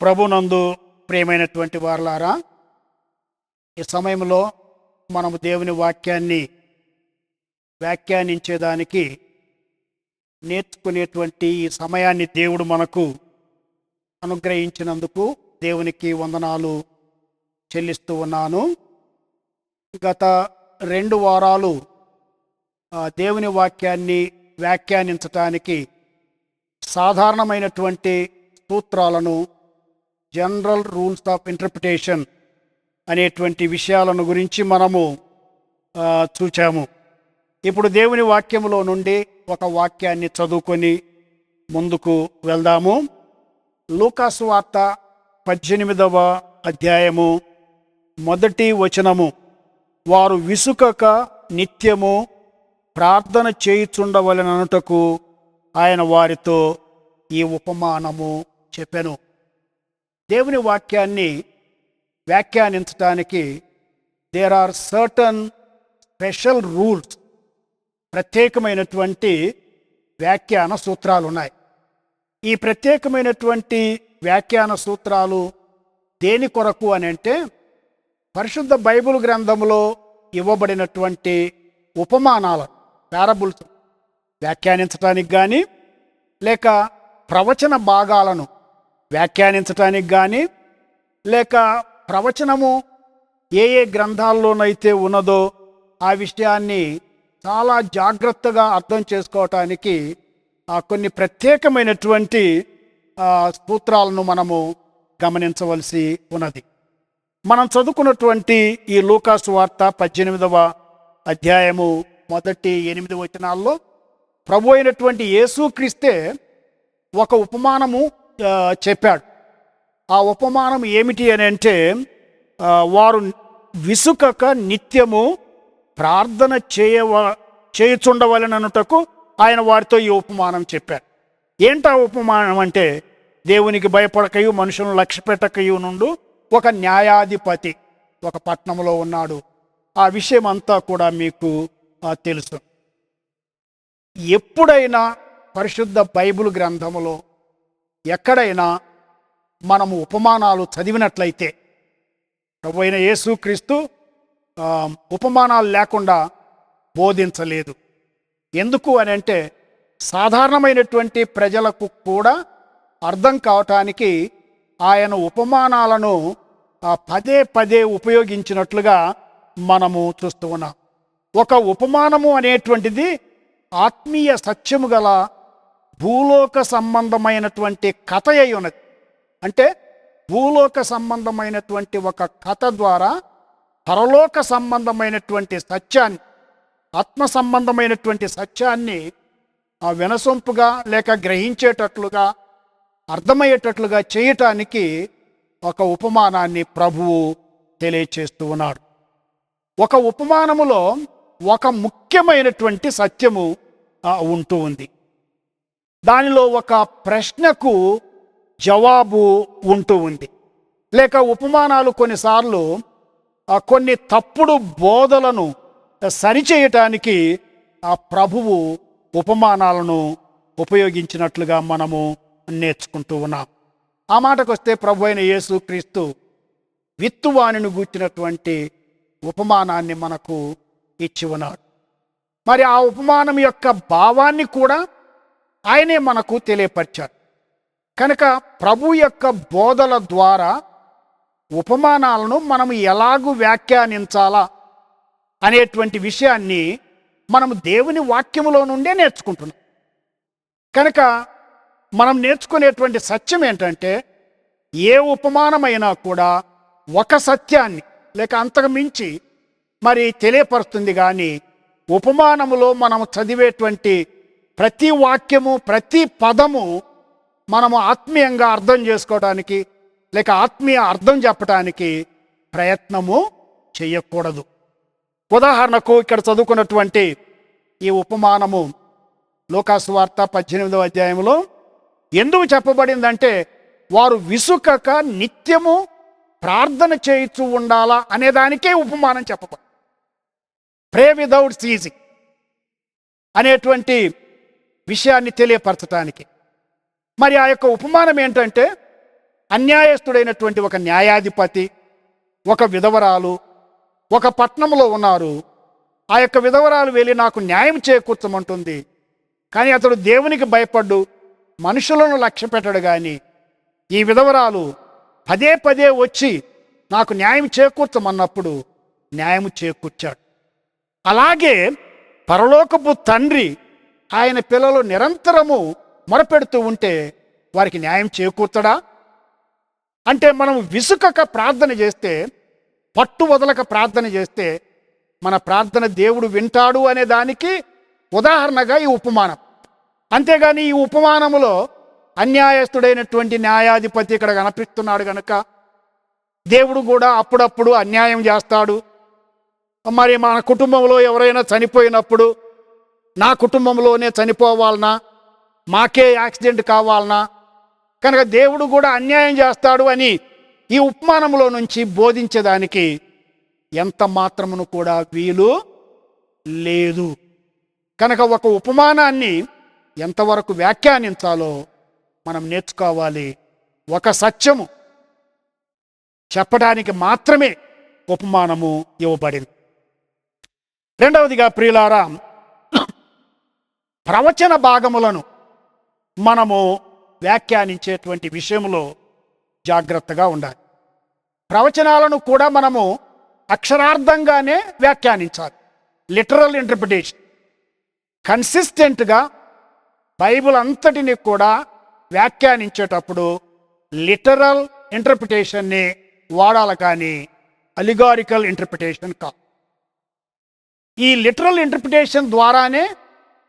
ప్రభునందు ప్రియమైనటువంటి వారలారా, ఈ సమయంలో మనము దేవుని వాక్యాన్ని వ్యాఖ్యానించేదానికి నేర్చుకునేటువంటి ఈ సమయాన్ని దేవుడు మనకు అనుగ్రహించినందుకు దేవునికి వందనాలు చెల్లిస్తూ ఉన్నాను. గత 2 వారాలు దేవుని వాక్యాన్ని వ్యాఖ్యానించటానికి సాధారణమైనటువంటి సూత్రాలను, జనరల్ రూల్స్ ఆఫ్ ఇంటర్ప్రిటేషన్ అనేటువంటి విషయాలను గురించి మనము చూచాము. ఇప్పుడు దేవుని వాక్యములో నుండి ఒక వాక్యాన్ని చదువుకొని ముందుకు వెళ్దాము. లూకాసు వార్త 18వ అధ్యాయము 1వ వచనము. వారు విసుకక నిత్యము ప్రార్థన చేయుచుండవలెననుటకు ఆయన వారితో ఈ ఉపమానము చెప్పెను. దేవుని వాక్యాన్ని వ్యాఖ్యానించడానికి there are certain special rules, ప్రత్యేకమైనటువంటి వ్యాఖ్యాన సూత్రాలు ఉన్నాయి. ఈ ప్రత్యేకమైనటువంటి వ్యాఖ్యాన సూత్రాలు దేని కొరకు అని అంటే, పరిశుద్ధ బైబిల్ గ్రంథంలో ఇవ్వబడినటువంటి ఉపమానాల పారబుల్స్ వ్యాఖ్యానించడానికి కానీ, లేక ప్రవచన భాగాలను వ్యాఖ్యానించడానికి కానీ, లేక ప్రవచనము ఏ గ్రంథాల్లోనైతే ఉన్నదో ఆ విషయాన్ని చాలా జాగ్రత్తగా అర్థం చేసుకోవటానికి కొన్ని ప్రత్యేకమైనటువంటి సూత్రాలను మనము గమనించవలసి ఉన్నది. మనం చదువుకున్నటువంటి ఈ లూకాసు వార్త 18వ అధ్యాయము 1-8 వచనాల్లో ప్రభు అయినటువంటి యేసుక్రీస్తే ఒక ఉపమానము చెప్పాడు. ఆ ఉపమానం ఏమిటి అని అంటే, వారు విసుకక నిత్యము ప్రార్థన చేయుచుండవలెననుటకు ఆయన వారితో ఈ ఉపమానం చెప్పారు. ఏంటా ఉపమానం అంటే, దేవునికి భయపడకయు మనుషులను లక్ష్యపెట్టకయు నుండు ఒక న్యాయాధిపతి ఒక పట్టణంలో ఉన్నాడు. ఆ విషయం అంతా కూడా మీకు తెలుసు. ఎప్పుడైనా పరిశుద్ధ బైబిల్ గ్రంథములో ఎక్కడైనా మనము ఉపమానాలు చదివినట్లయితే, ప్రభు అయిన యేసుక్రీస్తు ఉపమానాలు లేకుండా బోధించలేదు. ఎందుకు అని అంటే, సాధారణమైనటువంటి ప్రజలకు కూడా అర్థం కావటానికి ఆయన ఉపమానాలను పదే పదే ఉపయోగించినట్లుగా మనము చూస్తూ ఉన్నాం. ఒక ఉపమానము అనేటువంటిది ఆత్మీయ సత్యము గల భూలోక సంబంధమైనటువంటి కథ అయి ఉన్నది. అంటే భూలోక సంబంధమైనటువంటి ఒక కథ ద్వారా పరలోక సంబంధమైనటువంటి సత్యాన్ని, ఆత్మ సంబంధమైనటువంటి సత్యాన్ని వినసొంపుగా లేక గ్రహించేటట్లుగా, అర్థమయ్యేటట్లుగా చేయటానికి ఒక ఉపమానాన్ని ప్రభువు తెలియచేస్తూ ఉన్నాడు. ఒక ఉపమానములో ఒక ముఖ్యమైనటువంటి సత్యము ఉంటూ ఉంది. దానిలో ఒక ప్రశ్నకు జవాబు ఉంటూ ఉంది. లేక ఉపమానాలు కొన్నిసార్లు కొన్ని తప్పుడు బోధలను సరిచేయటానికి ఆ ప్రభువు ఉపమానాలను ఉపయోగించినట్లుగా మనము నేర్చుకుంటూ ఉన్నాం. ఆ మాటకు వస్తే, ప్రభు అయిన యేసుక్రీస్తు విత్తువానిని గూర్చినటువంటి ఉపమానాన్ని మనకు ఇచ్చి ఉన్నాడు. మరి ఆ ఉపమానం యొక్క భావాన్ని కూడా ఆయనే మనకు తెలియపరిచాడు. కనుక ప్రభు యొక్క బోధల ద్వారా ఉపమానాలను మనం ఎలాగూ వ్యాఖ్యానించాలా అనేటువంటి విషయాన్ని మనము దేవుని వాక్యములో నుండే నేర్చుకుంటున్నాం. కనుక మనం నేర్చుకునేటువంటి సత్యం ఏంటంటే, ఏ ఉపమానమైనా కూడా ఒక సత్యాన్ని లేక అంతకు మించి మరి తెలియపరుస్తుంది. కానీ ఉపమానములో మనం చదివేటువంటి ప్రతి వాక్యము, ప్రతి పదము మనము ఆత్మీయంగా అర్థం చేసుకోవడానికి లేక ఆత్మీయ అర్థం చెప్పడానికి ప్రయత్నము చేయకూడదు. ఉదాహరణకు ఇక్కడ చదువుకున్నటువంటి ఈ ఉపమానము లూకాసు వార్త 18వ అధ్యాయంలో ఎందుకు చెప్పబడిందంటే, వారు విసుకక నిత్యము ప్రార్థన చేయిచు ఉండాలా అనేదానికే ఉపమానం చెప్పబడింది. ప్రే విదౌట్ సీజింగ్ అనేటువంటి విషయాన్ని తెలియపరచటానికి. మరి ఆ యొక్క ఉపమానం ఏంటంటే, అన్యాయస్తుడైనటువంటి ఒక న్యాయాధిపతి, ఒక విధవరాలు ఒక పట్టణంలో ఉన్నారు. ఆ యొక్క విధవరాలు వెళ్ళి నాకు న్యాయం చేకూర్చమంటుంది. కానీ అతడు దేవునికి భయపడ్డు మనుషులను లక్ష్య పెట్టడు. కానీ ఈ విధవరాలు పదే పదే వచ్చి నాకు న్యాయం చేకూర్చమన్నప్పుడు న్యాయం చేకూర్చాడు. అలాగే పరలోకపు తండ్రి ఆయన పిల్లలు నిరంతరము మొరపెడుతూ ఉంటే వారికి న్యాయం చేకూర్చడా? అంటే మనం విసుకక ప్రార్థన చేస్తే, పట్టు వదలక ప్రార్థన చేస్తే మన ప్రార్థన దేవుడు వింటాడు అనే దానికి ఉదాహరణగా ఈ ఉపమానం. అంతేగాని ఈ ఉపమానములో అన్యాయస్తుడైనటువంటి న్యాయాధిపతి ఇక్కడ కనిపిస్తున్నాడు కనుక దేవుడు కూడా అప్పుడప్పుడు అన్యాయం చేస్తాడు. మరి మన కుటుంబంలో ఎవరైనా చనిపోయినప్పుడు నా కుటుంబంలోనే చనిపోవాలనా, మాకే యాక్సిడెంట్ కావాలనా, కనుక దేవుడు కూడా అన్యాయం చేస్తాడు అని ఈ ఉపమానంలో నుంచి బోధించేదానికి ఎంత మాత్రమును కూడా వీలు లేదు. కనుక ఒక ఉపమానాన్ని ఎంతవరకు వ్యాఖ్యానించాలో మనం నేర్చుకోవాలి. ఒక సత్యము చెప్పడానికి మాత్రమే ఉపమానము ఇవ్వబడింది. రెండవదిగా ప్రియులారా, ప్రవచన భాగములను మనము వ్యాఖ్యానించేటువంటి విషయంలో జాగ్రత్తగా ఉండాలి. ప్రవచనాలను కూడా మనము అక్షరార్థంగానే వ్యాఖ్యానించాలి. Literal interpretation. కన్సిస్టెంట్గా బైబిల్ అంతటిని కూడా వ్యాఖ్యానించేటప్పుడు లిటరల్ ఇంటర్ప్రిటేషన్ని వాడాలి, కానీ అలిగారికల్ ఇంటర్ప్రిటేషన్ కాదు. ఈ లిటరల్ ఇంటర్ప్రిటేషన్ ద్వారానే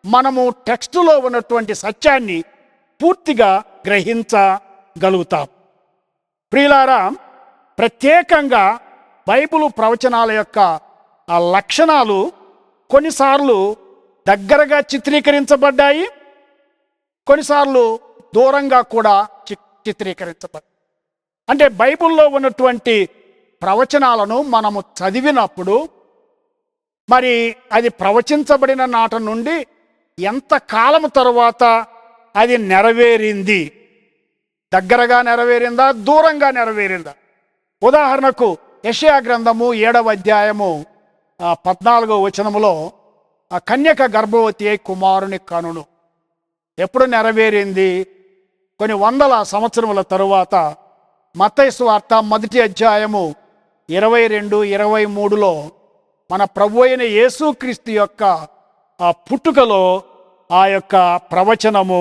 మనము టెక్స్టులో ఉన్నటువంటి సత్యాన్ని పూర్తిగా గ్రహించగలుగుతాం. ప్రియులారా, ప్రత్యేకంగా బైబిలు ప్రవచనాల యొక్క ఆ లక్షణాలు కొన్నిసార్లు దగ్గరగా చిత్రీకరించబడ్డాయి, కొన్నిసార్లు దూరంగా కూడా చిత్రీకరించబడ్డాయి. అంటే బైబిల్లో ఉన్నటువంటి ప్రవచనాలను మనము చదివినప్పుడు మరి అది ప్రవచించబడిన నాట నుండి ఎంత కాలం తరువాత అది నెరవేరింది, దగ్గరగా నెరవేరిందా, దూరంగా నెరవేరిందా? ఉదాహరణకు యెషయా గ్రంథము 7వ అధ్యాయము 14వ వచనములో ఆ కన్యక గర్భవతి అయి కుమారుని కనును ఎప్పుడు నెరవేరింది? కొన్ని వందల సంవత్సరముల తరువాత. మత్తయి సువార్త 1వ అధ్యాయము 22, 23లో మన ప్రభు అయిన యేసుక్రీస్తు యొక్క ఆ పుట్టుకలో ఆ యొక్క ప్రవచనము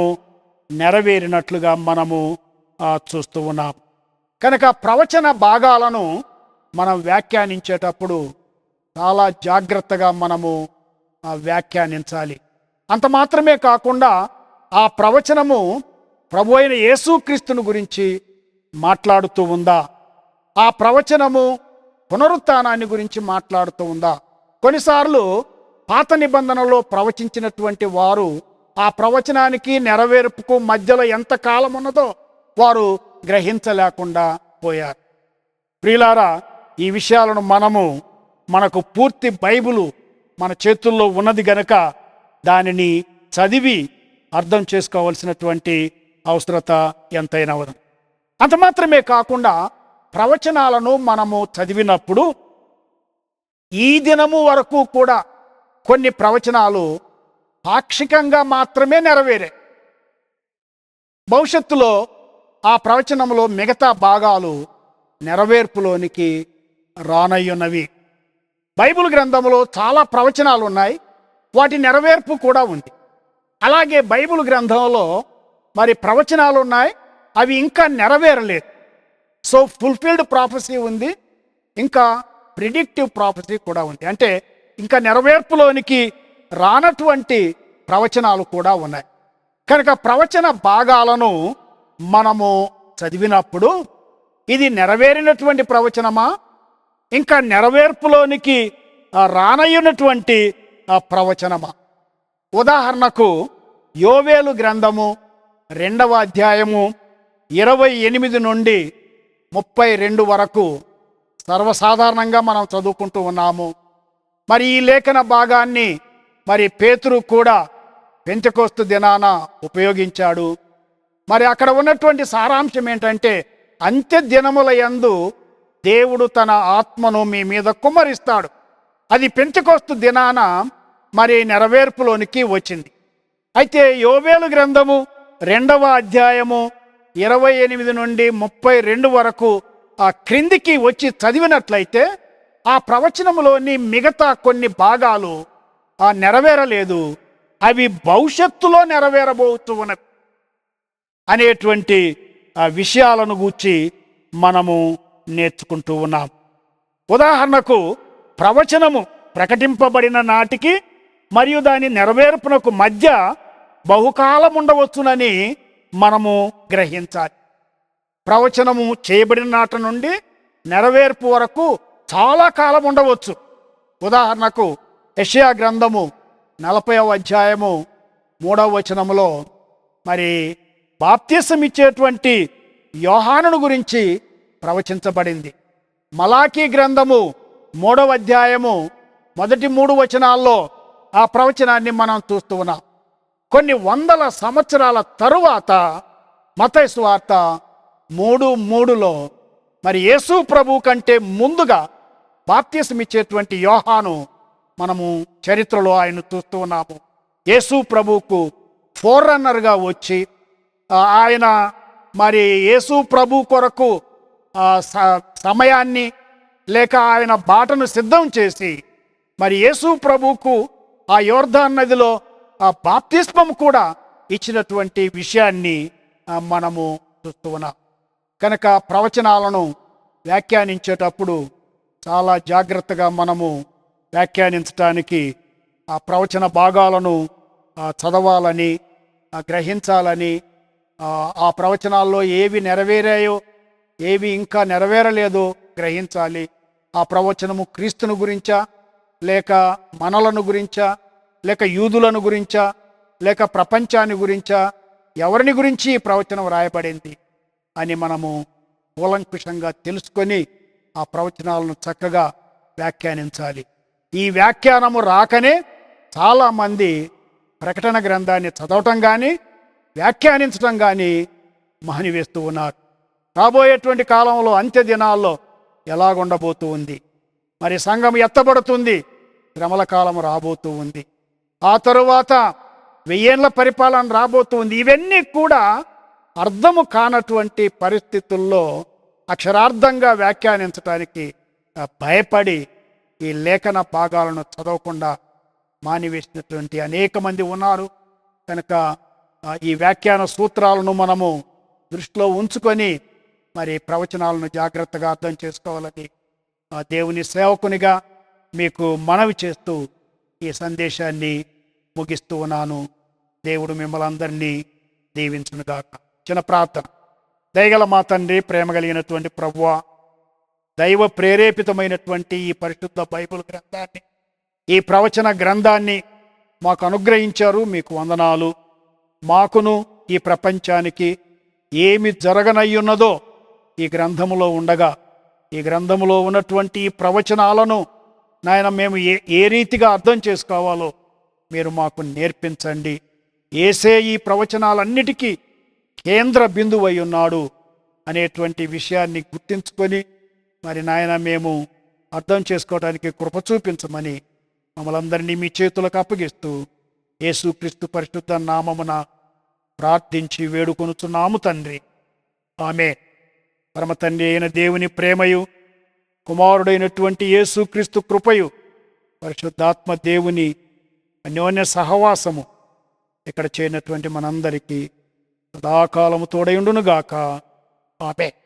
నెరవేరినట్లుగా మనము చూస్తూ ఉన్నాం. కనుక ప్రవచన భాగాలను మనం వ్యాఖ్యానించేటప్పుడు చాలా జాగ్రత్తగా మనము వ్యాఖ్యానించాలి. అంత మాత్రమే కాకుండా ఆ ప్రవచనము ప్రభు అయిన యేసుక్రీస్తుని గురించి మాట్లాడుతూ ఉందా, ఆ ప్రవచనము పునరుత్థానాన్ని గురించి మాట్లాడుతూ ఉందా? కొన్నిసార్లు పాత నిబంధనలో ప్రవచించినటువంటి వారు ఆ ప్రవచనానికి నెరవేర్పుకు మధ్యలో ఎంత కాలం ఉన్నదో వారు గ్రహించలేకుండా పోయారు. ప్రియులారా, ఈ విషయాలను మనకు పూర్తి బైబిలు మన చేతుల్లో ఉన్నది గనక దానిని చదివి అర్థం చేసుకోవాల్సినటువంటి అవసరత ఎంతైనా ఉంది. అంత మాత్రమే కాకుండా ప్రవచనాలను మనము చదివినప్పుడు ఈ దినము వరకు కూడా కొన్ని ప్రవచనాలు పాక్షికంగా మాత్రమే నెరవేరే, భవిష్యత్తులో ఆ ప్రవచనంలో మిగతా భాగాలు నెరవేర్పులోనికి రానయ్యున్నవి. బైబిల్ గ్రంథంలో చాలా ప్రవచనాలు ఉన్నాయి, వాటి నెరవేర్పు కూడా ఉంది. అలాగే బైబిల్ గ్రంథంలో మరి ప్రవచనాలు ఉన్నాయి, అవి ఇంకా నెరవేరలేదు. సో ఫుల్ఫిల్డ్ ప్రాఫెసీ ఉంది, ఇంకా ప్రిడిక్టివ్ ప్రాఫెసీ కూడా ఉంది. అంటే ఇంకా నెరవేర్పులోనికి రానటువంటి ప్రవచనాలు కూడా ఉన్నాయి. కనుక ప్రవచన భాగాలను మనము చదివినప్పుడు ఇది నెరవేరినటువంటి ప్రవచనమా, ఇంకా నెరవేర్పులోనికి రానయ్యున్నటువంటి ప్రవచనమా? ఉదాహరణకు యోవేలు గ్రంథము 2వ అధ్యాయము 28 నుండి 32 వరకు సర్వసాధారణంగా మనం చదువుకుంటూ ఉన్నాము. మరి ఈ లేఖన భాగాన్ని మరి పేతురు కూడా పెంతెకొస్తు దినాన ఉపయోగించాడు. మరి అక్కడ ఉన్నటువంటి సారాంశం ఏంటంటే అంత్య దినముల యందు దేవుడు తన ఆత్మను మీ మీద కుమ్మరిస్తాడు. అది పెంతెకొస్తు దినాన మరి నెరవేర్పులోనికి వచ్చింది. అయితే యోవేలు గ్రంథము 2వ అధ్యాయము 28 నుండి 32 వరకు ఆ క్రిందికి వచ్చి చదివినట్లయితే ఆ ప్రవచనములోని మిగతా కొన్ని భాగాలు నెరవేరలేదు, అవి భవిష్యత్తులో నెరవేరబోతున్నవి అనేటువంటి విషయాలను గూర్చి మనము నేర్చుకుంటూ ఉన్నాం. ఉదాహరణకు ప్రవచనము ప్రకటింపబడిన నాటికి మరియు దాని నెరవేర్పునకు మధ్య బహుకాలం ఉండవచ్చునని మనము గ్రహించాలి. ప్రవచనము చేయబడిన నాటి నుండి నెరవేర్పు వరకు చాలా కాలం ఉండవచ్చు. ఉదాహరణకు యెషయా గ్రంథము 40వ అధ్యాయము 3వ వచనములో మరి బాప్తిసం ఇచ్చేటువంటి యోహానును గురించి ప్రవచించబడింది. మలాకీ గ్రంథము 3వ అధ్యాయము మొదటి 3 వచనాల్లో ఆ ప్రవచనాన్ని మనం చూస్తూ ఉన్నాం. కొన్ని వందల సంవత్సరాల తరువాత మత్తయి సువార్త 3:3లో మరి యేసు ప్రభు కంటే ముందుగా బాప్తిసం ఇచ్చేటువంటి యోహాను మనము చరిత్రలో ఆయన చూస్తూ ఉన్నాము. యేసు ప్రభువుకు ఫోర్రన్నర్గా వచ్చి ఆయన మరి యేసు ప్రభు కొరకు సమయాన్ని లేక ఆయన బాటను సిద్ధం చేసి మరి యేసు ప్రభువుకు ఆ యోర్దాను నదిలో ఆ బాప్తిస్మం కూడా ఇచ్చినటువంటి విషయాన్ని మనము చూస్తూ ఉన్నాం. కనుక ప్రవచనాలను వ్యాఖ్యానించేటప్పుడు చాలా జాగ్రత్తగా మనము వ్యాఖ్యానించడానికి ఆ ప్రవచన భాగాలను చదవాలని, గ్రహించాలని, ఆ ప్రవచనాల్లో ఏవి నెరవేరాయో ఏవి ఇంకా నెరవేరలేదో గ్రహించాలి. ఆ ప్రవచనము క్రీస్తును గురించా, లేక మనలను గురించా, లేక యూదులను గురించా, లేక ప్రపంచాన్ని గురించా, ఎవరిని గురించి ఈ ప్రవచనం రాయబడింది అని మనము కూలంకుషంగా తెలుసుకొని ఆ ప్రవచనాలను చక్కగా వ్యాఖ్యానించాలి. ఈ వ్యాఖ్యానము రాకనే చాలామంది ప్రకటన గ్రంథాన్ని చదవటం కానీ వ్యాఖ్యానించటం కానీ మానివేస్తూ ఉన్నారు. రాబోయేటువంటి కాలంలో అంత్య దినాల్లో ఎలాగుండబోతూ ఉంది, మరి సంఘం ఎత్తబడుతుంది, శ్రమల కాలం రాబోతూ ఉంది, ఆ తరువాత 1000 ఏళ్ల పరిపాలన రాబోతూ ఉంది. ఇవన్నీ కూడా అర్థము కానటువంటి పరిస్థితుల్లో అక్షరార్థంగా వ్యాఖ్యానించడానికి భయపడి ఈ లేఖన భాగాలను చదవకుండా మానివేసినటువంటి అనేక మంది ఉన్నారు. కనుక ఈ వ్యాఖ్యాన సూత్రాలను మనము దృష్టిలో ఉంచుకొని మరి ప్రవచనాలను జాగ్రత్తగా అర్థం చేసుకోవాలని దేవుని సేవకునిగా మీకు మనవి చేస్తూ ఈ సందేశాన్ని ముగిస్తూ ఉన్నాను. దేవుడు మిమ్మల్ని అందరినీ దీవించునుగాక. చిన్న ప్రార్థన. దయగల మా తండ్రి, ప్రేమ కలిగినటువంటి ప్రభువా, దైవ ప్రేరేపితమైనటువంటి ఈ పరిశుద్ధ బైబిల్ గ్రంథాన్ని, ఈ ప్రవచన గ్రంథాన్ని మాకు అనుగ్రహించారు. మీకు వందనాలు. మాకును ఈ ప్రపంచానికి ఏమి జరగనయ్యున్నదో ఈ గ్రంథములో ఉండగా, ఈ గ్రంథములో ఉన్నటువంటి ఈ ప్రవచనాలను నాయన మేము ఏ రీతిగా అర్థం చేసుకోవాలో మీరు మాకు నేర్పించండి. యేసే ఈ ప్రవచనాలన్నిటికీ కేంద్ర బిందువై ఉన్నాడు అనేటువంటి విషయాన్ని గుర్తించుకొని మరి నాయన మేము అర్థం చేసుకోవడానికి కృప చూపించమని మమ్మల్ందరినీ మీ చేతులకు అప్పగిస్తూ యేసుక్రీస్తు పరిశుద్ధ నామమున ప్రార్థించి వేడుకొనుచున్నాము తండ్రి. ఆమేన్. పరమ తండ్రి అయిన దేవుని ప్రేమయు, కుమారుడైనటువంటి యేసుక్రీస్తు కృపయు, పరిశుద్ధాత్మ దేవుని అన్యోన్య సహవాసము ఇక్కడ చేరినటువంటి మనందరికీ సదాకాలము తోడయుండునుగాక. ఆమేన్.